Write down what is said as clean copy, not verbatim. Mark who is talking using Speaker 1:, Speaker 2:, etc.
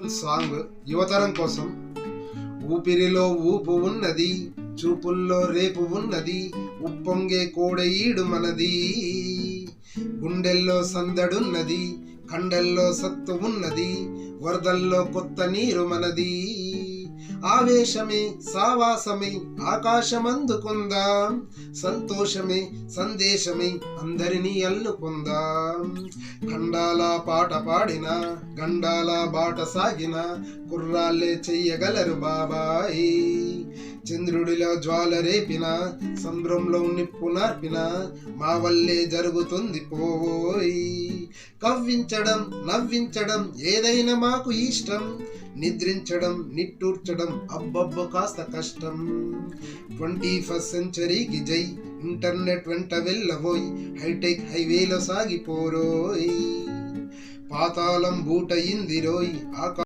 Speaker 1: Song యువతరం కోసం. ఊపిరిలో ఊపు ఉన్నది, చూపుల్లో రేపు ఉన్నది, ఉప్పొంగే కోడయీడు మనది. గుండెల్లో సందడున్నది, కండల్లో సత్తు ఉన్నది, వరదల్లో కొత్త నీరు మనది. ఆవేశమే సావాసమే ఆకాశమందుకుందాం, సంతోషమే సందేశమే అందరినీ అల్లుకుందాం. ఖండాల పాట పాడిన గండాల బాట సాగిన కుర్రాళ్ళే చెయ్యగలరు బాబాయి. చంద్రుడిలో జ్వాల రేపిన సంభ్రంలో నిప్పు నార్పిన మా వల్లే జరుగుతుంది పోయి. కవ్వించడం నవ్వించడం ఏదైనా మాకు ఇష్టం, నిద్రించడం నిట్టూర్చడం అబ్బబ్బ కాస్త కష్టం. 21st సెంచరీకి జై, ఇంటర్నెట్ వెంట వెళ్ళబోయ్, హైటెక్ హైవేలో సాగిపోరోయ్. పాతాళం బూటయింది రోయ్,